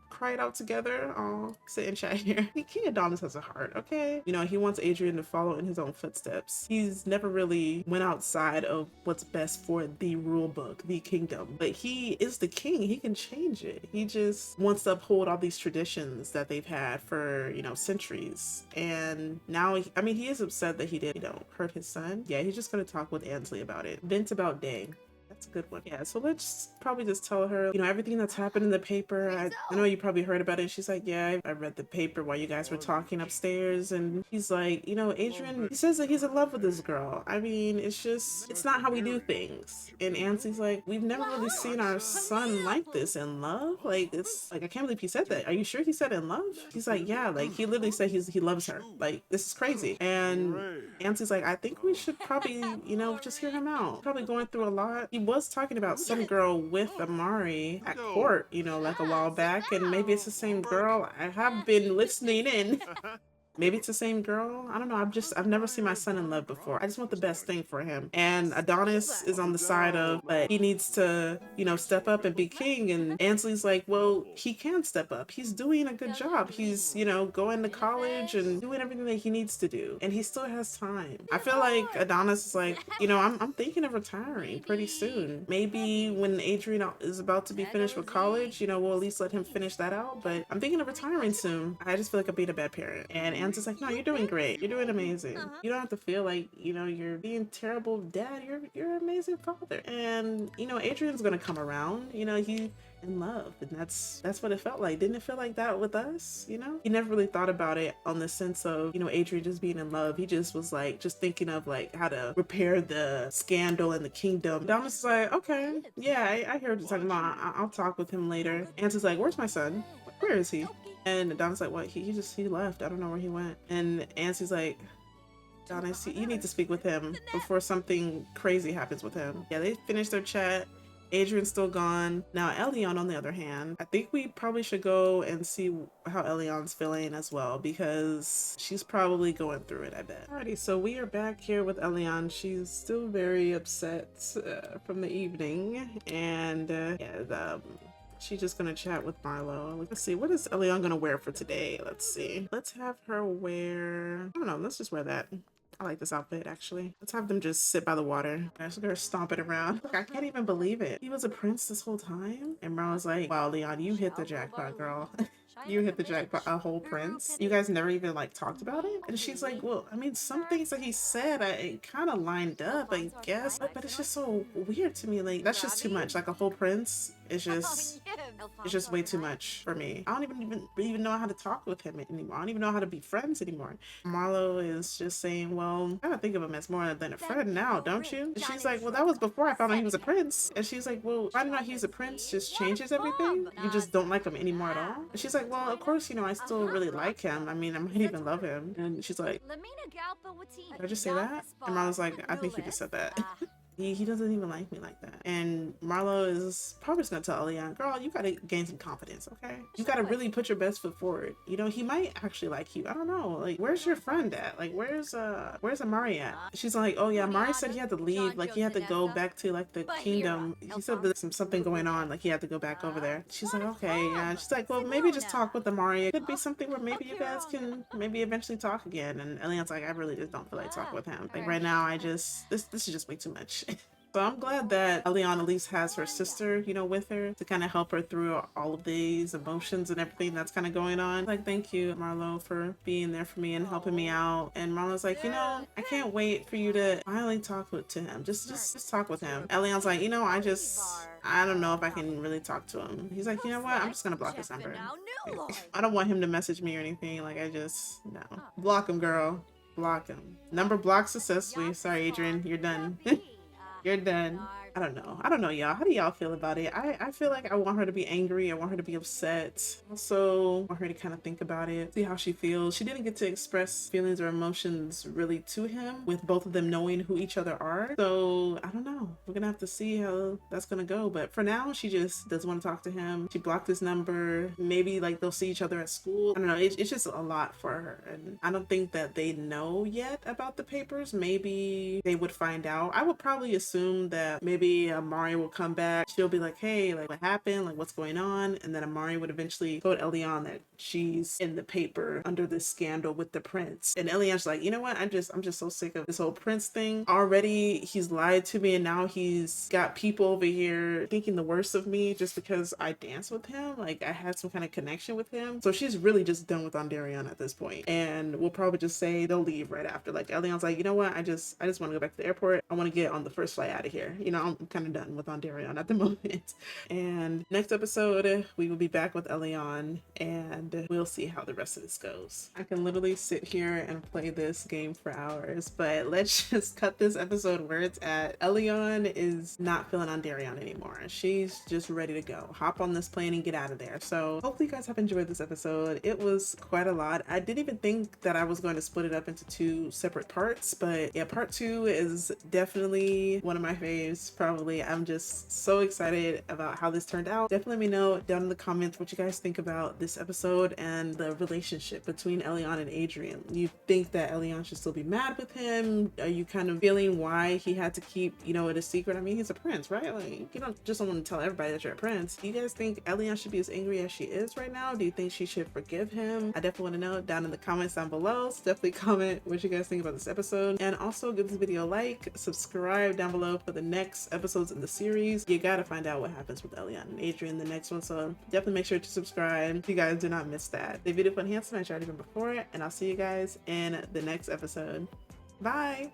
Cry it out together. Oh, sit and chat here. King Adonis has a heart, okay? You know, he wants Adrian to follow in his own footsteps. He's never really went outside of what's best for the rule book, the kingdom. But he is the king. He can change it. He just wants to uphold all these traditions that they've had for, you know, centuries. And now, I mean, he is upset that he did, you know, hurt his son. Yeah, he's just gonna talk with Ansley about it. Vent about Day. That's a good one. Yeah, so let's probably just tell her, you know, everything that's happened in the paper. I know you probably heard about it. She's like, yeah, I read the paper while you guys were talking upstairs. And he's like, you know, Adrian, he says that he's in love with this girl. I mean, it's not how we do things. And Ansley's like, we've never really seen our son like this, in love. Like, it's like, I can't believe he said that. Are you sure he said in love? He's like, yeah, like he literally said he loves her. Like, this is crazy. And Ansley's like, I think we should probably, you know, just hear him out. Probably going through a lot. He was talking about some girl with Amari at court, you know, like a while back, and maybe it's the same girl. I have been listening in. Maybe it's the same girl. I don't know. I've never seen my son in love before. I just want the best thing for him. And Adonis is on the side of, but he needs to, step up and be king. And Ansley's like, well, he can step up. He's doing a good job. He's, going to college and doing everything that he needs to do. And he still has time. I feel like Adonis is like, I'm thinking of retiring pretty soon. Maybe when Adrian is about to be finished with college, we'll at least let him finish that out. But I'm thinking of retiring soon. I just feel like I'm being a bad parent. And Anne's just like, no, you're doing great. You're doing amazing. You don't have to feel like, you're being terrible dad. You're an amazing father. And, Adrian's gonna come around. He in love. And that's what it felt like. Didn't it feel like that with us? He never really thought about it on the sense of, Adrian just being in love. He just was like just thinking of like how to repair the scandal in the kingdom. Thomas is like, okay, yeah, I hear what you're talking about. I'll talk with him later. Answer's like, where's my son? Where is he? And Donna's like, what? He left. I don't know where he went. And Ansie's like, Donna, you need to speak with him before something crazy happens with him. Yeah, they finished their chat. Adrian's still gone. Now, Elion, on the other hand, I think we probably should go and see how Elion's feeling as well, because she's probably going through it, I bet. Alrighty, so we are back here with Elion. She's still very upset from the evening, and she's just gonna chat with Marlo. Let's see, what is Elion gonna wear for today? Let's see. Let's have her wear, I don't know, let's just wear that. I like this outfit, actually. Let's have them just sit by the water. Let's go stomping around. Look, I can't even believe it. He was a prince this whole time? And Marlo's like, wow, Leon, you hit the jackpot, girl. You hit the jackpot, a whole prince. You guys never even like talked about it? And she's like, well, I mean, some things that he said, it kind of lined up, I guess, but it's just so weird to me. Like, that's just too much. Like a whole prince is just way too much for me. I don't even know how to talk with him anymore. I don't even know how to be friends anymore. Marlo is just saying, well, I gotta think of him as more than a friend now, don't you? And she's like, well, that was before I found out he was a prince. And she's like, well, finding out he's a prince just changes everything. You just don't like him anymore at all. And she's like, well, of course, I still really like him. I mean, I might even love him. And she's like, did I just say that? And Marlo's like, I think you just said that. He doesn't even like me like that. And Marlo is probably just gonna tell Elian, girl, you gotta gain some confidence, okay? You gotta really put your best foot forward. He might actually like you. I don't know. Like, where's your friend at? Like, where's Amari at? She's like, oh yeah, Amari said he had to leave. Like, he had to go back to like the kingdom. He said there's something going on. Like, he had to go back over there. She's like, okay, yeah. She's like, well, maybe just talk with Amari. It could be something where maybe you guys can maybe eventually talk again. And Elian's like, I really just don't feel like talking with him. Like, right now, this is just way too much. So I'm glad that Elion at least has her sister, with her to kind of help her through all of these emotions and everything that's kind of going on. Like, thank you, Marlo, for being there for me and helping me out. And Marlo's like, I can't wait for you to finally talk to him. Just talk with him. Elion's like, I don't know if I can really talk to him. He's like, you know what? I'm just gonna block his number. I don't want him to message me or anything. Like, no. Block him, girl. Block him. Number blocked successfully. Sorry, Adrian. You're done. You're done. I don't know, y'all. How do y'all feel about it? I feel like I want her to be angry. I want her to be upset. Also, I want her to kind of think about it, see how she feels. She didn't get to express feelings or emotions really to him, with both of them knowing who each other are. So, I don't know. We're gonna have to see how that's gonna go. But for now, she just doesn't want to talk to him. She blocked his number. Maybe like they'll see each other at school. I don't know. It's just a lot for her. And I don't think that they know yet about the papers. Maybe they would find out. I would probably assume that maybe Amari will come back. She'll be like, hey, like, what happened? Like, what's going on? And then Amari would eventually told Elion that she's in the paper under this scandal with the prince. And Elion's like, you know what? I'm just so sick of this whole prince thing. Already he's lied to me, and now he's got people over here thinking the worst of me just because I danced with him. Like, I had some kind of connection with him. So she's really just done with Ondarion at this point. And we'll probably just say they'll leave right after. Like, Elion's like, you know what? I just want to go back to the airport. I want to get on the first flight out of here. I'm kind of done with Ondarion at the moment. And next episode, we will be back with Elion, and we'll see how the rest of this goes. I can literally sit here and play this game for hours, but let's just cut this episode where it's at. Elion is not feeling Ondarion anymore. She's just ready to go. Hop on this plane and get out of there. So hopefully you guys have enjoyed this episode. It was quite a lot. I didn't even think that I was going to split it up into 2 separate parts, but yeah, part 2 is definitely one of my faves. probably. I'm just so excited about how this turned out. Definitely let me know down in the comments what you guys think about this episode and the relationship between Elion and Adrian. You think that Elion should still be mad with him? Are you kind of feeling why he had to keep, you know, it a secret? I mean, he's a prince, right? Like, you don't just want to tell everybody that you're a prince. Do you guys think Elion should be as angry as she is right now? Do you think she should forgive him? I definitely want to know down in the comments down below. So definitely comment what you guys think about this episode, and also give this video a like, subscribe down below for the next episodes in the series. You gotta find out what happens with Elion and Adrian in the next one, so definitely make sure to subscribe so you guys do not miss that. Stay beautiful and handsome as you already been before, and I'll see you guys in the next episode. Bye.